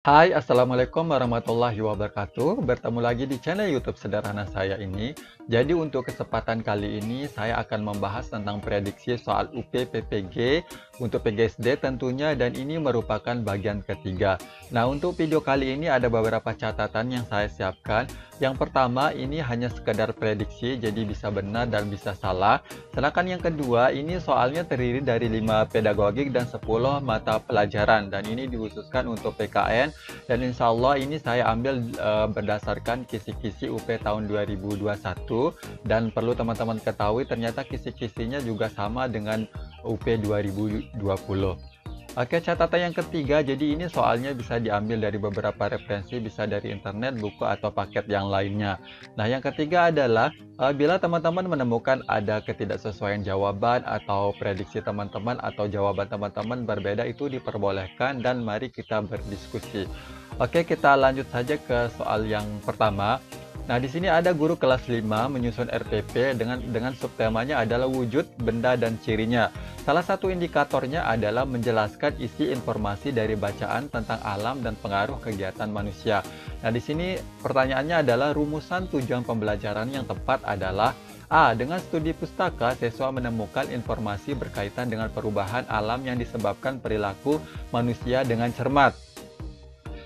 Hai, Assalamualaikum warahmatullahi wabarakatuh. Bertemu lagi di channel YouTube sederhana saya ini. Jadi untuk kesempatan kali ini saya akan membahas tentang prediksi soal UP PPG untuk PGSD tentunya, dan ini merupakan bagian ketiga. Nah, untuk video kali ini ada beberapa catatan yang saya siapkan. Yang pertama, ini hanya sekedar prediksi, jadi bisa benar dan bisa salah. Sedangkan yang kedua, ini soalnya terdiri dari 5 pedagogik dan 10 mata pelajaran, dan ini dikhususkan untuk PKN. Dan insya Allah ini saya ambil berdasarkan kisi-kisi UP tahun 2021, dan perlu teman-teman ketahui ternyata kisi-kisinya juga sama dengan UP 2020. Oke, catatan yang ketiga, jadi ini soalnya bisa diambil dari beberapa referensi, bisa dari internet, buku, atau paket yang lainnya. Nah, yang ketiga adalah bila teman-teman menemukan ada ketidaksesuaian jawaban atau prediksi teman-teman atau jawaban teman-teman berbeda, itu diperbolehkan dan mari kita berdiskusi. Oke, kita lanjut saja ke soal yang pertama. Nah, di sini ada guru kelas 5 menyusun RPP dengan subtemanya adalah wujud, benda, dan cirinya. Salah satu indikatornya adalah menjelaskan isi informasi dari bacaan tentang alam dan pengaruh kegiatan manusia. Nah, di sini pertanyaannya adalah rumusan tujuan pembelajaran yang tepat adalah A. Dengan studi pustaka, siswa menemukan informasi berkaitan dengan perubahan alam yang disebabkan perilaku manusia dengan cermat.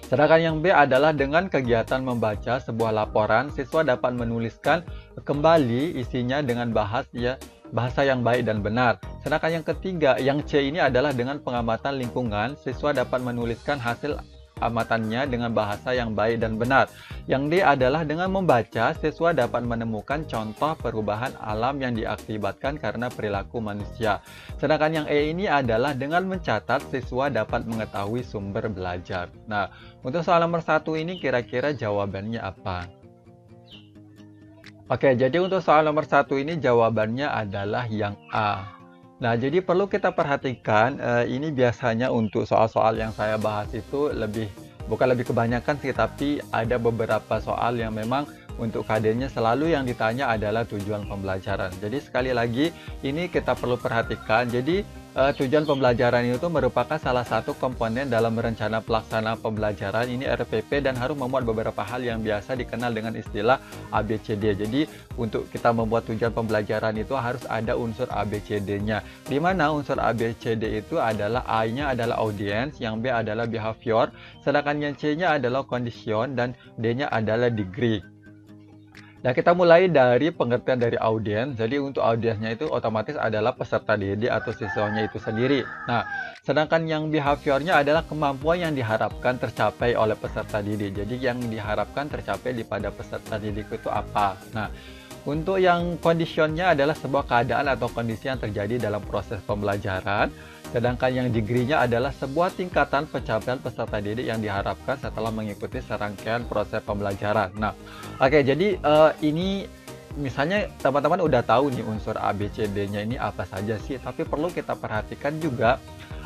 Sedangkan yang B adalah dengan kegiatan membaca sebuah laporan, siswa dapat menuliskan kembali isinya dengan bahasa yang baik dan benar. Sedangkan yang ketiga, yang C ini adalah dengan pengamatan lingkungan, siswa dapat menuliskan hasil amatannya dengan bahasa yang baik dan benar. Yang D adalah dengan membaca, siswa dapat menemukan contoh perubahan alam yang diakibatkan karena perilaku manusia. Sedangkan yang E ini adalah dengan mencatat, siswa dapat mengetahui sumber belajar. Nah, untuk soal nomor 1 ini kira-kira jawabannya apa? Oke, jadi untuk soal nomor 1 ini jawabannya adalah yang A. Nah, jadi perlu kita perhatikan, ini biasanya untuk soal-soal yang saya bahas itu bukan lebih kebanyakan sih, tapi ada beberapa soal yang memang untuk KD-nya selalu yang ditanya adalah tujuan pembelajaran. Jadi sekali lagi, ini kita perlu perhatikan. Jadi tujuan pembelajaran itu merupakan salah satu komponen dalam rencana pelaksana pembelajaran ini RPP, dan harus memuat beberapa hal yang biasa dikenal dengan istilah ABCD. Jadi untuk kita membuat tujuan pembelajaran itu harus ada unsur ABCD-nya. Di mana unsur ABCD itu adalah A-nya adalah audience, yang B adalah behavior, sedangkan yang C-nya adalah condition, dan D-nya adalah degree. Nah, kita mulai dari pengertian dari audiens. Jadi untuk audiensnya itu otomatis adalah peserta didik atau siswanya itu sendiri. Nah, sedangkan yang behaviornya adalah kemampuan yang diharapkan tercapai oleh peserta didik. Jadi yang diharapkan tercapai pada peserta didik itu apa? Nah, untuk yang conditionnya adalah sebuah keadaan atau kondisi yang terjadi dalam proses pembelajaran. Sedangkan yang degree-nya adalah sebuah tingkatan pencapaian peserta didik yang diharapkan setelah mengikuti serangkaian proses pembelajaran. Nah, oke, jadi ini misalnya teman-teman udah tahu nih unsur ABCD-nya ini apa saja sih, tapi perlu kita perhatikan juga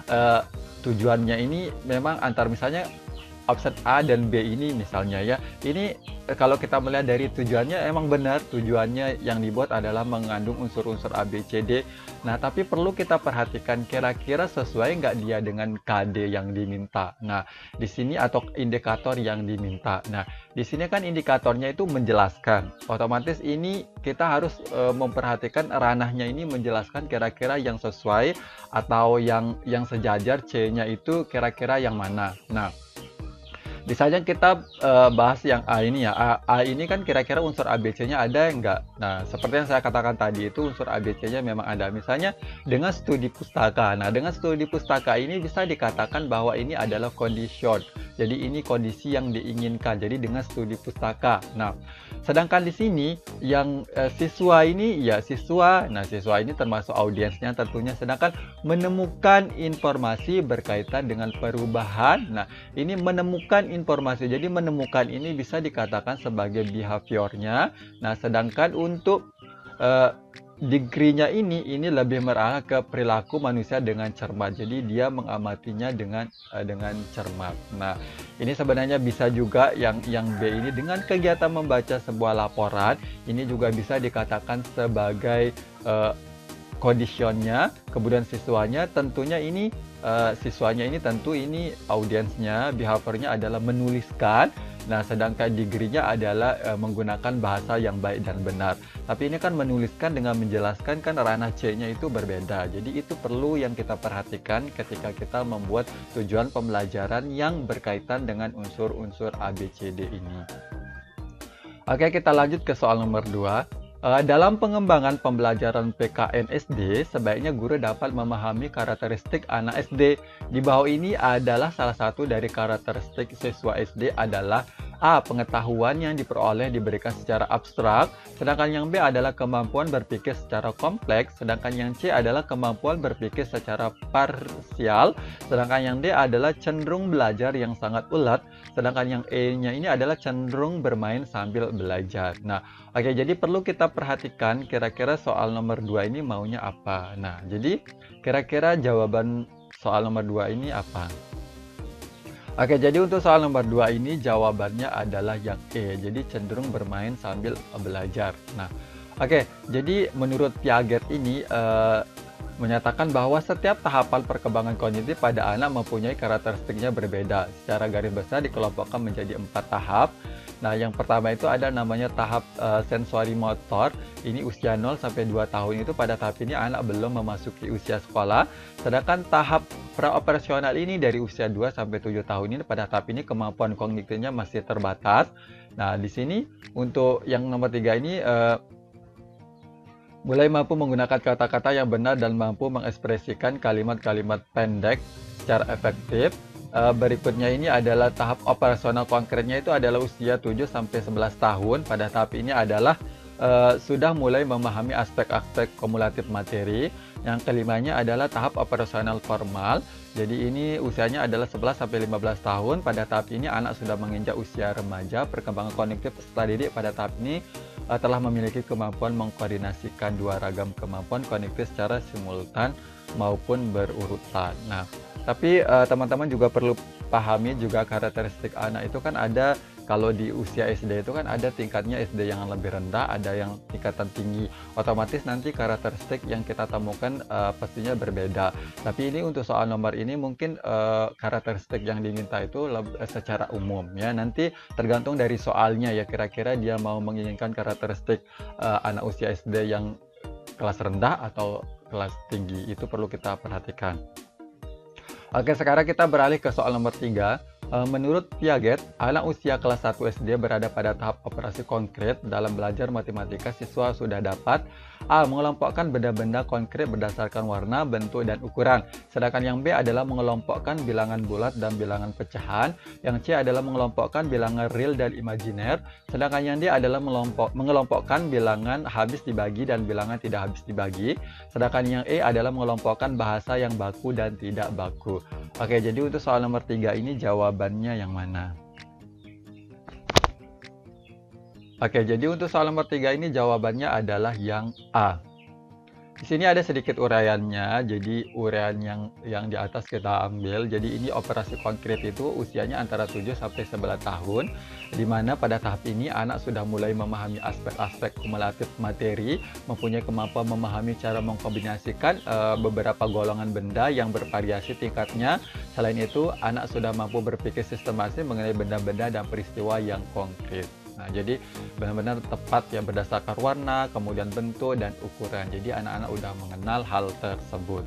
eh, tujuannya ini memang antar, misalnya option A dan B ini misalnya ya. Ini kalau kita melihat dari tujuannya emang benar, tujuannya yang dibuat adalah mengandung unsur-unsur A, B, C, D. Nah, tapi perlu kita perhatikan kira-kira sesuai nggak dia dengan KD yang diminta. Nah, di sini atau indikator yang diminta. Nah, di sini kan indikatornya itu menjelaskan. Otomatis ini kita harus memperhatikan ranahnya ini menjelaskan kira-kira yang sesuai atau yang sejajar, C-nya itu kira-kira yang mana. Nah, misalnya kita bahas yang A ini ya. A ini kan kira-kira unsur ABC-nya ada enggak? Nah, seperti yang saya katakan tadi itu unsur ABC-nya memang ada. Misalnya dengan studi pustaka. Nah, dengan studi pustaka ini bisa dikatakan bahwa ini adalah condition. Jadi ini kondisi yang diinginkan. Jadi dengan studi pustaka. Nah, sedangkan di sini yang siswa ini ya siswa. Nah, siswa ini termasuk audiensnya tentunya. Sedangkan menemukan informasi berkaitan dengan perubahan. Nah, ini menemukan informasi. Jadi menemukan ini bisa dikatakan sebagai behaviornya. Nah, sedangkan untuk degree-nya ini lebih mengarah ke perilaku manusia dengan cermat. Jadi dia mengamatinya dengan cermat. Nah, ini sebenarnya bisa juga yang B ini dengan kegiatan membaca sebuah laporan, ini juga bisa dikatakan sebagai conditionnya. Kemudian siswanya tentunya ini siswanya ini tentu ini audiensnya, behaviornya adalah menuliskan. Nah, sedangkan degree-nya adalah menggunakan bahasa yang baik dan benar. Tapi ini kan menuliskan dengan menjelaskan kan ranah C-nya itu berbeda. Jadi itu perlu yang kita perhatikan ketika kita membuat tujuan pembelajaran yang berkaitan dengan unsur-unsur A, B, C, D ini. Oke, kita lanjut ke soal nomor 2. Dalam pengembangan pembelajaran PKN SD, sebaiknya guru dapat memahami karakteristik anak SD. Di bawah ini adalah salah satu dari karakteristik siswa SD adalah A. Pengetahuan yang diperoleh diberikan secara abstrak, sedangkan yang B adalah kemampuan berpikir secara kompleks, sedangkan yang C adalah kemampuan berpikir secara parsial, sedangkan yang D adalah cenderung belajar yang sangat ulet, sedangkan yang E-nya ini adalah cenderung bermain sambil belajar. Nah, oke, jadi perlu kita perhatikan kira-kira soal nomor 2 ini maunya apa. Nah, jadi kira-kira jawaban soal nomor 2 ini apa? Oke, jadi untuk soal nomor 2 ini jawabannya adalah yang E. Jadi cenderung bermain sambil belajar. Nah, oke, jadi menurut Piaget ini menyatakan bahwa setiap tahapan perkembangan kognitif pada anak mempunyai karakteristiknya berbeda. Secara garis besar dikelompokkan menjadi 4 tahap. Nah, yang pertama itu ada namanya tahap sensori motor. Ini usia 0 sampai 2 tahun itu pada tahap ini anak belum memasuki usia sekolah. Sedangkan tahap praoperasional ini dari usia 2 sampai 7 tahun ini pada tahap ini kemampuan kognitifnya masih terbatas. Nah, di sini untuk yang nomor 3 ini mulai mampu menggunakan kata-kata yang benar dan mampu mengekspresikan kalimat-kalimat pendek secara efektif. Berikutnya ini adalah tahap operasional konkretnya itu adalah usia 7 sampai 11 tahun. Pada tahap ini adalah sudah mulai memahami aspek-aspek kumulatif materi. Yang kelimanya adalah tahap operasional formal. Jadi ini usianya adalah 11 sampai 15 tahun. Pada tahap ini anak sudah menginjak usia remaja. Perkembangan kognitif peserta didik pada tahap ini telah memiliki kemampuan mengkoordinasikan dua ragam kemampuan kognitif secara simultan maupun berurutan. Nah, tapi teman-teman juga perlu pahami juga karakteristik anak itu kan ada. Kalau di usia SD itu kan ada tingkatnya SD yang lebih rendah, ada yang tingkatan tinggi. Otomatis nanti karakteristik yang kita temukan pastinya berbeda. Tapi ini untuk soal nomor ini mungkin karakteristik yang diminta itu secara umum ya. Nanti tergantung dari soalnya ya, kira-kira dia mau menginginkan karakteristik anak usia SD yang kelas rendah atau kelas tinggi. Itu perlu kita perhatikan. Oke, sekarang kita beralih ke soal nomor 3. Menurut Piaget, anak usia kelas 1 SD berada pada tahap operasi konkret. Dalam belajar matematika, siswa sudah dapat A. Mengelompokkan benda-benda konkret berdasarkan warna, bentuk, dan ukuran. Sedangkan yang B adalah mengelompokkan bilangan bulat dan bilangan pecahan. Yang C adalah mengelompokkan bilangan real dan imajiner. Sedangkan yang D adalah mengelompokkan bilangan habis dibagi dan bilangan tidak habis dibagi. Sedangkan yang E adalah mengelompokkan bahasa yang baku dan tidak baku. Oke, jadi untuk soal nomor 3 ini jawabannya yang mana? Oke, jadi untuk soal nomor 3 ini jawabannya adalah yang A. Di sini ada sedikit uraiannya, jadi uraian yang di atas kita ambil. Jadi ini operasi konkret itu usianya antara 7 sampai 11 tahun, di mana pada tahap ini anak sudah mulai memahami aspek-aspek kumulatif materi, mempunyai kemampuan memahami cara mengkombinasikan beberapa golongan benda yang bervariasi tingkatnya. Selain itu, anak sudah mampu berpikir sistematis mengenai benda-benda dan peristiwa yang konkret. Nah, jadi benar-benar tepat ya berdasarkan warna, kemudian bentuk, dan ukuran. Jadi anak-anak udah mengenal hal tersebut.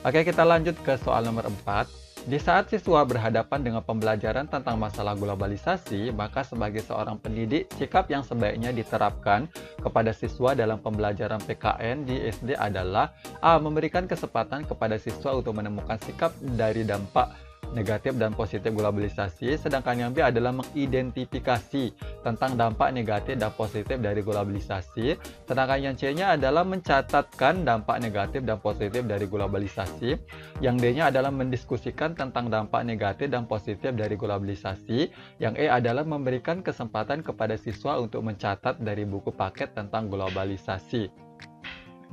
Oke, kita lanjut ke soal nomor 4. Di saat siswa berhadapan dengan pembelajaran tentang masalah globalisasi, maka sebagai seorang pendidik, sikap yang sebaiknya diterapkan kepada siswa dalam pembelajaran PKN di SD adalah A. Memberikan kesempatan kepada siswa untuk menemukan sikap dari dampak negatif dan positif globalisasi, sedangkan yang B adalah mengidentifikasi tentang dampak negatif dan positif dari globalisasi, sedangkan yang C-nya adalah mencatatkan dampak negatif dan positif dari globalisasi, yang D-nya adalah mendiskusikan tentang dampak negatif dan positif dari globalisasi, yang E adalah memberikan kesempatan kepada siswa untuk mencatat dari buku paket tentang globalisasi.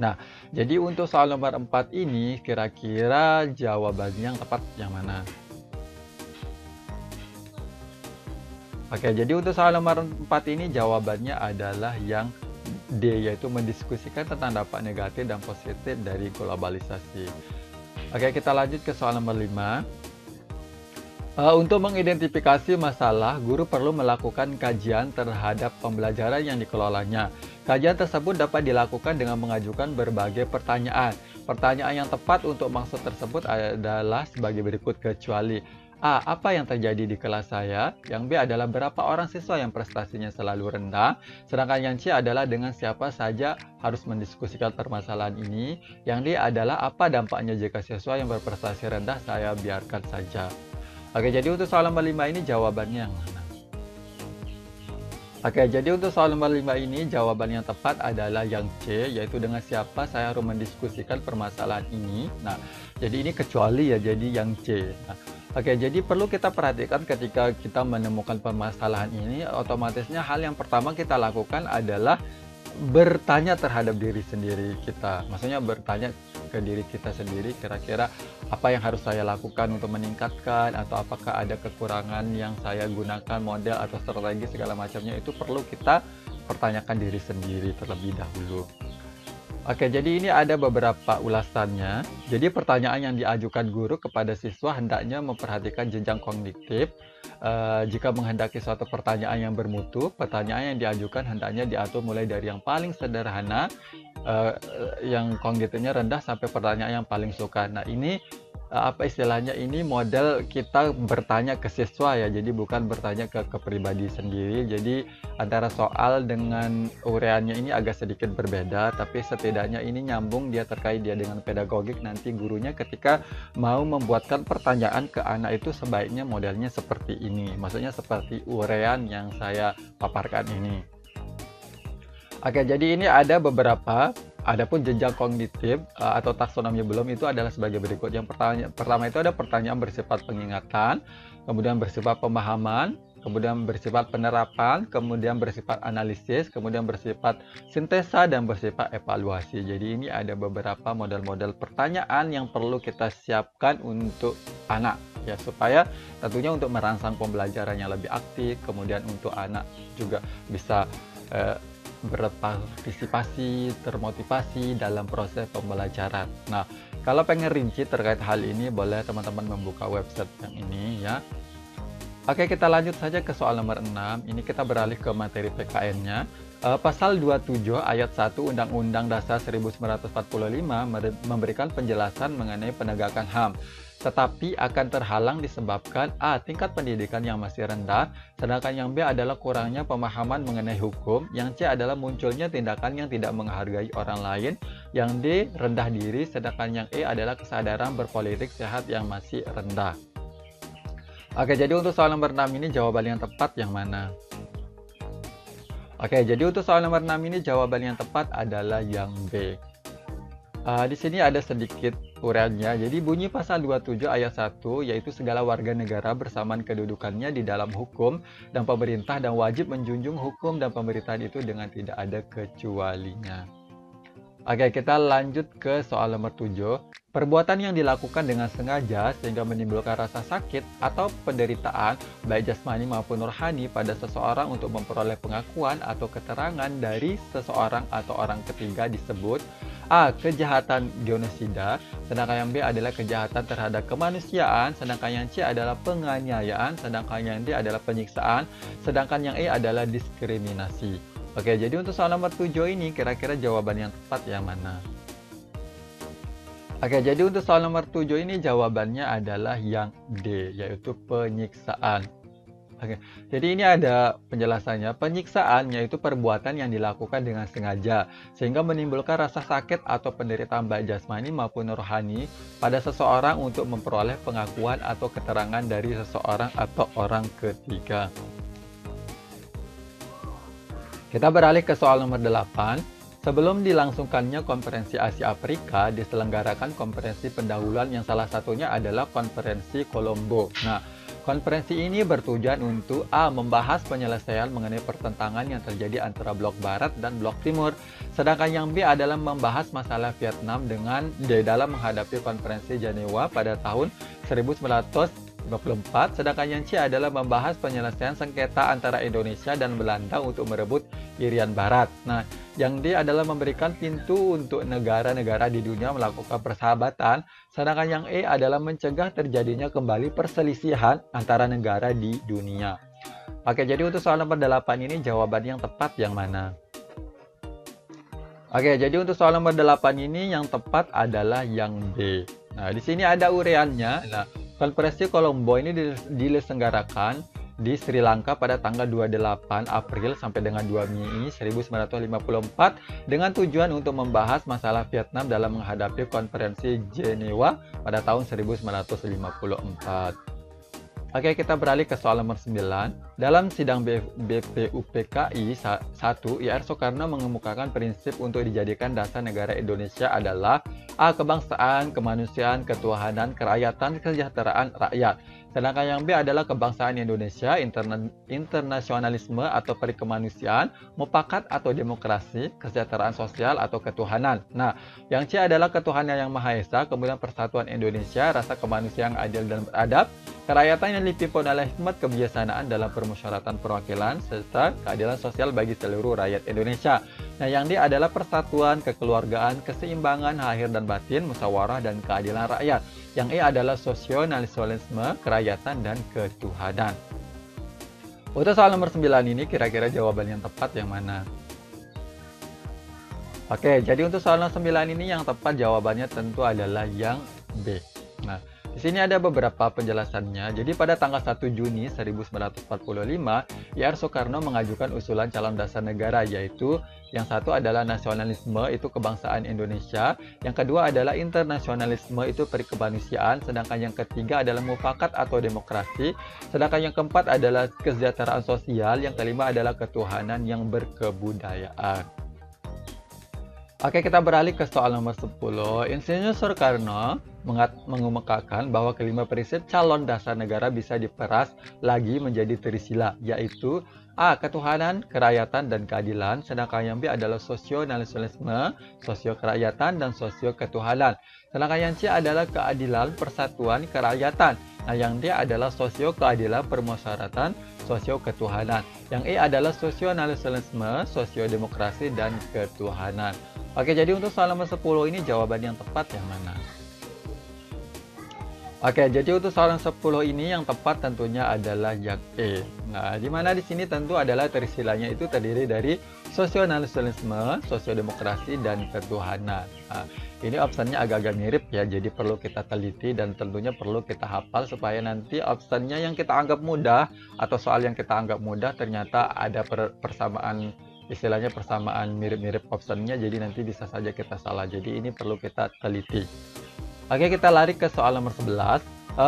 Nah, jadi untuk soal nomor 4 ini kira-kira jawabannya yang tepat yang mana? Oke, jadi untuk soal nomor 4 ini jawabannya adalah yang D, yaitu mendiskusikan tentang dampak negatif dan positif dari globalisasi. Oke, kita lanjut ke soal nomor 5. Untuk mengidentifikasi masalah, guru perlu melakukan kajian terhadap pembelajaran yang dikelolanya. Kajian tersebut dapat dilakukan dengan mengajukan berbagai pertanyaan. Pertanyaan yang tepat untuk maksud tersebut adalah sebagai berikut, kecuali A. Apa yang terjadi di kelas saya? Yang B adalah berapa orang siswa yang prestasinya selalu rendah? Sedangkan yang C adalah dengan siapa saja harus mendiskusikan permasalahan ini. Yang D adalah apa dampaknya jika siswa yang berprestasi rendah saya biarkan saja. Oke, jadi untuk soal nomor 5 ini jawabannya yang mana? Oke, jadi untuk soal nomor 5 ini jawaban yang tepat adalah yang C, yaitu dengan siapa saya harus mendiskusikan permasalahan ini. Nah, jadi ini kecuali ya, jadi yang C. Nah, oke, jadi perlu kita perhatikan ketika kita menemukan permasalahan ini, otomatisnya hal yang pertama kita lakukan adalah bertanya terhadap diri sendiri kita. Maksudnya bertanya ke diri kita sendiri, kira-kira apa yang harus saya lakukan untuk meningkatkan, atau apakah ada kekurangan yang saya gunakan model atau strategi segala macamnya, itu perlu kita pertanyakan diri sendiri terlebih dahulu. Oke, jadi ini ada beberapa ulasannya. Jadi pertanyaan yang diajukan guru kepada siswa hendaknya memperhatikan jenjang kognitif. Jika menghendaki suatu pertanyaan yang bermutu, pertanyaan yang diajukan hendaknya diatur mulai dari yang paling sederhana, yang kognitifnya rendah, sampai pertanyaan yang paling suka. Nah, ini apa istilahnya, ini model kita bertanya ke siswa ya, jadi bukan bertanya ke pribadi sendiri. Jadi antara soal dengan uraiannya ini agak sedikit berbeda, tapi setidaknya ini nyambung, dia terkait dia dengan pedagogik. Nanti gurunya ketika mau membuatkan pertanyaan ke anak itu sebaiknya modelnya seperti ini, maksudnya seperti uraian yang saya paparkan ini. Oke, jadi ini ada beberapa. Adapun jenjang kognitif atau taksonomi belum itu adalah sebagai berikut. Yang pertama itu ada pertanyaan bersifat pengingatan, kemudian bersifat pemahaman, kemudian bersifat penerapan, kemudian bersifat analisis, kemudian bersifat sintesa, dan bersifat evaluasi. Jadi ini ada beberapa model-model pertanyaan yang perlu kita siapkan untuk anak ya, supaya tentunya untuk merangsang pembelajaran yang lebih aktif, kemudian untuk anak juga bisa berpartisipasi, termotivasi dalam proses pembelajaran. Nah, kalau pengen rinci terkait hal ini, boleh teman-teman membuka website yang ini ya. Oke, kita lanjut saja ke soal nomor 6. Ini kita beralih ke materi PKN-nya. Pasal 27 ayat 1 Undang-Undang Dasar 1945 memberikan penjelasan mengenai penegakan HAM, tetapi akan terhalang disebabkan A. Tingkat pendidikan yang masih rendah, sedangkan yang B adalah kurangnya pemahaman mengenai hukum, yang C adalah munculnya tindakan yang tidak menghargai orang lain, yang D rendah diri, sedangkan yang E adalah kesadaran berpolitik sehat yang masih rendah. Oke, jadi untuk soal nomor 6 ini jawaban yang tepat yang mana? Oke, jadi untuk soal nomor 6 ini jawaban yang tepat adalah yang B. Di sini ada sedikit uraiannya. Jadi bunyi pasal 27 ayat 1 yaitu segala warga negara bersamaan kedudukannya di dalam hukum dan pemerintah dan wajib menjunjung hukum dan pemerintahan itu dengan tidak ada kecualinya. Oke, kita lanjut ke soal nomor 7. Perbuatan yang dilakukan dengan sengaja sehingga menimbulkan rasa sakit atau penderitaan baik jasmani maupun rohani pada seseorang untuk memperoleh pengakuan atau keterangan dari seseorang atau orang ketiga disebut A. Kejahatan genosida, sedangkan yang B adalah kejahatan terhadap kemanusiaan, sedangkan yang C adalah penganiayaan, sedangkan yang D adalah penyiksaan, sedangkan yang E adalah diskriminasi. Oke, jadi untuk soal nomor 7 ini kira-kira jawaban yang tepat yang mana? Oke, jadi untuk soal nomor 7 ini jawabannya adalah yang D, yaitu penyiksaan. Oke, jadi ini ada penjelasannya. Penyiksaan yaitu perbuatan yang dilakukan dengan sengaja sehingga menimbulkan rasa sakit atau penderitaan baik jasmani maupun rohani pada seseorang untuk memperoleh pengakuan atau keterangan dari seseorang atau orang ketiga. Kita beralih ke soal nomor 8. Sebelum dilangsungkannya Konferensi Asia Afrika, diselenggarakan konferensi pendahuluan yang salah satunya adalah Konferensi Kolombo. Nah, konferensi ini bertujuan untuk A. Membahas penyelesaian mengenai pertentangan yang terjadi antara blok barat dan blok timur. Sedangkan yang B adalah membahas masalah Vietnam dengan D dalam menghadapi konferensi Jenewa pada tahun 1951 1954, sedangkan yang C adalah membahas penyelesaian sengketa antara Indonesia dan Belanda untuk merebut Irian Barat. Nah, yang D adalah memberikan pintu untuk negara-negara di dunia melakukan persahabatan, sedangkan yang E adalah mencegah terjadinya kembali perselisihan antara negara di dunia. Oke, jadi untuk soal nomor 8 ini jawaban yang tepat yang mana? Oke, jadi untuk soal nomor 8 ini yang tepat adalah yang B. Nah, di sini ada ureannya. Nah, Konferensi Kolombo ini diselenggarakan di Sri Lanka pada tanggal 28 April sampai dengan 2 Mei 1954 dengan tujuan untuk membahas masalah Vietnam dalam menghadapi Konferensi Jenewa pada tahun 1954. Oke, kita beralih ke soal nomor 9. Dalam sidang BPUPKI 1, IR Soekarno mengemukakan prinsip untuk dijadikan dasar negara Indonesia adalah A. Kebangsaan, kemanusiaan, ketuhanan, kerakyatan, kesejahteraan rakyat. Sedangkan yang B adalah kebangsaan Indonesia, internasionalisme atau perikemanusiaan, mufakat atau demokrasi, kesejahteraan sosial atau ketuhanan. Nah, yang C adalah ketuhanan yang Maha Esa, kemudian persatuan Indonesia, rasa kemanusiaan yang adil dan beradab, kerakyatan yang dipimpin oleh hikmat kebijaksanaan dalam permusyawaratan perwakilan, serta keadilan sosial bagi seluruh rakyat Indonesia. Nah, yang D adalah persatuan, kekeluargaan, keseimbangan lahir dan batin, musyawarah dan keadilan rakyat. Yang E adalah sosionalisme, kerakyatan, dan ketuhanan. Untuk soal nomor 9 ini kira-kira jawaban yang tepat yang mana? Oke, jadi untuk soal nomor 9 ini yang tepat jawabannya tentu adalah yang B. Nah, di sini ada beberapa penjelasannya. Jadi pada tanggal 1 Juni 1945, IR Soekarno mengajukan usulan calon dasar negara, yaitu yang satu adalah nasionalisme, itu kebangsaan Indonesia. Yang kedua adalah internasionalisme, itu perikemanusiaan. Sedangkan yang ketiga adalah mufakat atau demokrasi. Sedangkan yang keempat adalah kesejahteraan sosial. Yang kelima adalah ketuhanan yang berkebudayaan. Oke, kita beralih ke soal nomor 10. Insinyur Soekarno mengemukakan bahwa kelima prinsip calon dasar negara bisa diperas lagi menjadi trisila, yaitu A. Ketuhanan, kerakyatan, dan keadilan. Sedangkan yang B adalah sosionalisme, sosio-kerakyatan, dan sosio-ketuhanan. Sedangkan yang C adalah keadilan, persatuan, kerakyatan. Nah, yang D adalah sosio-keadilan, permusyawaratan, sosio-ketuhanan. Yang E adalah sosionalisme, sosio-demokrasi, dan ketuhanan. Oke, jadi untuk soal nomor 10 ini jawaban yang tepat yang mana? Oke, jadi untuk soal 10 ini yang tepat tentunya adalah yang E. Nah, di mana di sini tentu adalah trisilanya itu terdiri dari sosionalisme, sosiodemokrasi, dan ketuhanan. Nah, ini opsinya agak-agak mirip ya, jadi perlu kita teliti dan tentunya perlu kita hafal supaya nanti opsinya yang kita anggap mudah atau soal yang kita anggap mudah ternyata ada persamaan, istilahnya persamaan mirip-mirip opsinya, jadi nanti bisa saja kita salah. Jadi ini perlu kita teliti. Oke, kita lari ke soal nomor 11.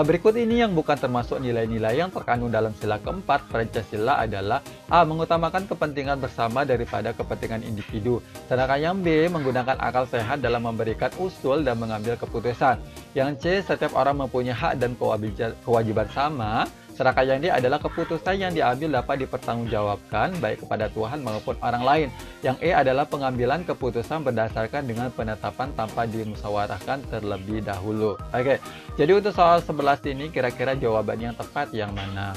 Berikut ini yang bukan termasuk nilai-nilai yang terkandung dalam sila keempat Pancasila adalah A. Mengutamakan kepentingan bersama daripada kepentingan individu. Sedangkan yang B. Menggunakan akal sehat dalam memberikan usul dan mengambil keputusan. Yang C. Setiap orang mempunyai hak dan kewajiban sama. Sedangkan yang D adalah keputusan yang diambil dapat dipertanggungjawabkan baik kepada Tuhan maupun orang lain. Yang E adalah pengambilan keputusan berdasarkan dengan penetapan tanpa dimusyawarahkan terlebih dahulu. Oke, jadi untuk soal 11 ini kira-kira jawaban yang tepat yang mana?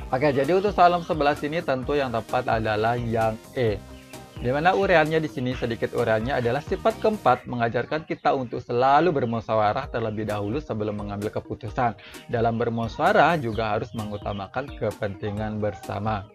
Oke, jadi untuk soal 11 ini tentu yang tepat adalah yang E. Di mana ureannya di sini, sedikit ureannya adalah sifat keempat mengajarkan kita untuk selalu bermusyawarah terlebih dahulu sebelum mengambil keputusan. Dalam bermusyawarah juga harus mengutamakan kepentingan bersama.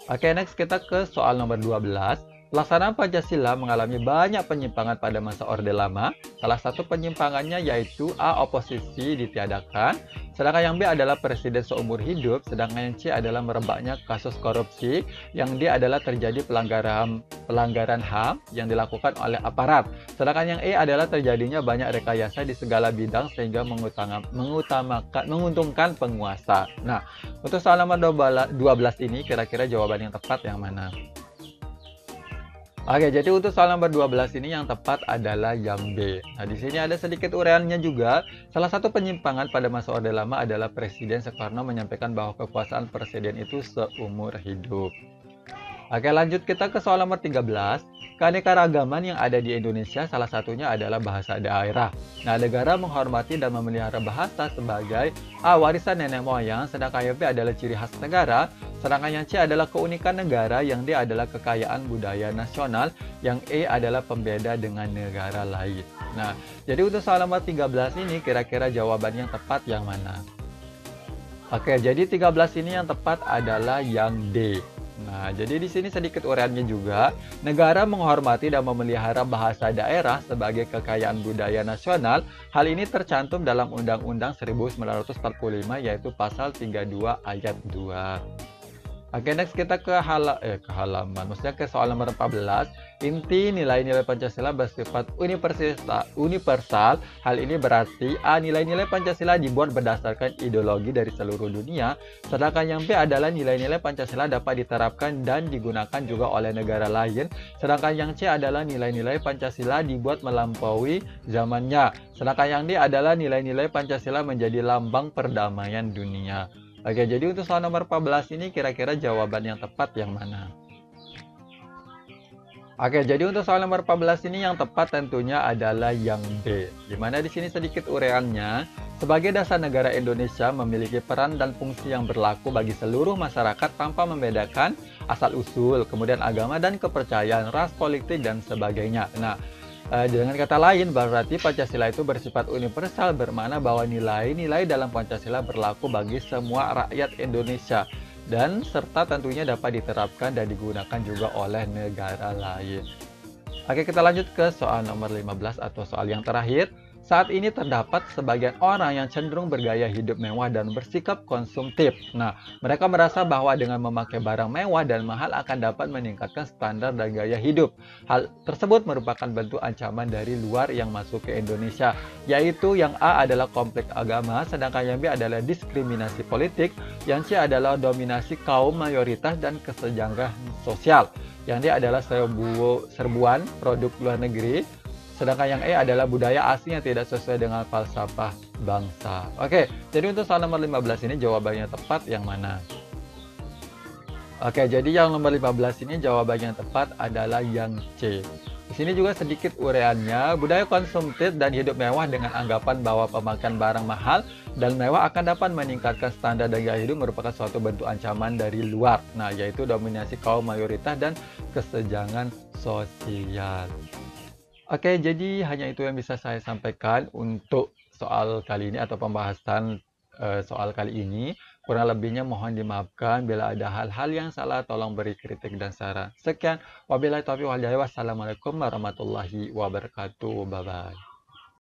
Oke, next kita ke soal nomor 12. Pelaksanaan Pancasila mengalami banyak penyimpangan pada masa Orde Lama. Salah satu penyimpangannya yaitu A. Oposisi ditiadakan. Sedangkan yang B adalah presiden seumur hidup. Sedangkan yang C adalah merebaknya kasus korupsi. Yang D adalah terjadi pelanggaran HAM yang dilakukan oleh aparat. Sedangkan yang E adalah terjadinya banyak rekayasa di segala bidang sehingga menguntungkan penguasa. Nah, untuk soal nomor 12 ini kira-kira jawaban yang tepat yang mana? Oke, jadi untuk soal nomor 12 ini yang tepat adalah yang B. Nah, di sini ada sedikit uraiannya juga. Salah satu penyimpangan pada masa Orde Lama adalah Presiden Soekarno menyampaikan bahwa kekuasaan presiden itu seumur hidup. Oke, lanjut kita ke soal nomor 13. keanekaragaman yang ada di Indonesia salah satunya adalah bahasa daerah. Nah, negara menghormati dan memelihara bahasa sebagai A. Warisan nenek moyang, sedangkan yang B adalah ciri khas negara, sedangkan yang C adalah keunikan negara, yang D adalah kekayaan budaya nasional, yang E adalah pembeda dengan negara lain. Nah, jadi untuk soal nomor 13 ini kira-kira jawaban yang tepat yang mana? Oke, jadi 13 ini yang tepat adalah yang D. Nah, jadi di sini sedikit uraiannya juga. Negara menghormati dan memelihara bahasa daerah sebagai kekayaan budaya nasional. Hal ini tercantum dalam Undang-Undang 1945 yaitu pasal 32 ayat 2. Oke, next kita ke halaman. Maksudnya ke soal nomor 14. Inti nilai-nilai Pancasila bersifat universal. Hal ini berarti A. Nilai-nilai Pancasila dibuat berdasarkan ideologi dari seluruh dunia. Sedangkan yang B adalah nilai-nilai Pancasila dapat diterapkan dan digunakan juga oleh negara lain. Sedangkan yang C adalah nilai-nilai Pancasila dibuat melampaui zamannya. Sedangkan yang D adalah nilai-nilai Pancasila menjadi lambang perdamaian dunia. Oke, jadi untuk soal nomor 14 ini kira-kira jawaban yang tepat yang mana? Oke, jadi untuk soal nomor 14 ini yang tepat tentunya adalah yang B. Dimana di sini sedikit uraiannya, sebagai dasar negara Indonesia memiliki peran dan fungsi yang berlaku bagi seluruh masyarakat tanpa membedakan asal-usul, kemudian agama dan kepercayaan, ras, politik, dan sebagainya. Nah, dengan kata lain, berarti Pancasila itu bersifat universal, bermakna bahwa nilai-nilai dalam Pancasila berlaku bagi semua rakyat Indonesia dan serta tentunya dapat diterapkan dan digunakan juga oleh negara lain. Oke, kita lanjut ke soal nomor 15 atau soal yang terakhir. Saat ini terdapat sebagian orang yang cenderung bergaya hidup mewah dan bersikap konsumtif. Nah, mereka merasa bahwa dengan memakai barang mewah dan mahal akan dapat meningkatkan standar dan gaya hidup. Hal tersebut merupakan bentuk ancaman dari luar yang masuk ke Indonesia, yaitu yang A adalah konflik agama, sedangkan yang B adalah diskriminasi politik, yang C adalah dominasi kaum mayoritas dan kesenjangan sosial, yang D adalah serbuan produk luar negeri, sedangkan yang E adalah budaya asing yang tidak sesuai dengan falsafah bangsa. Oke, jadi untuk soal nomor 15 ini jawabannya tepat yang mana? Oke, jadi yang nomor 15 ini jawabannya yang tepat adalah yang C. Di sini juga sedikit uraiannya, budaya konsumtif dan hidup mewah dengan anggapan bahwa pemakaian barang mahal dan mewah akan dapat meningkatkan standar dan gaya hidup merupakan suatu bentuk ancaman dari luar. Nah, yaitu dominasi kaum mayoritas dan kesenjangan sosial. Oke, jadi hanya itu yang bisa saya sampaikan untuk soal kali ini atau pembahasan soal kali ini. Kurang lebihnya mohon dimaafkan. Bila ada hal-hal yang salah, tolong beri kritik dan saran. Sekian. Wabillahi taufiq wal hidayah. Wassalamualaikum warahmatullahi wabarakatuh. Bye-bye.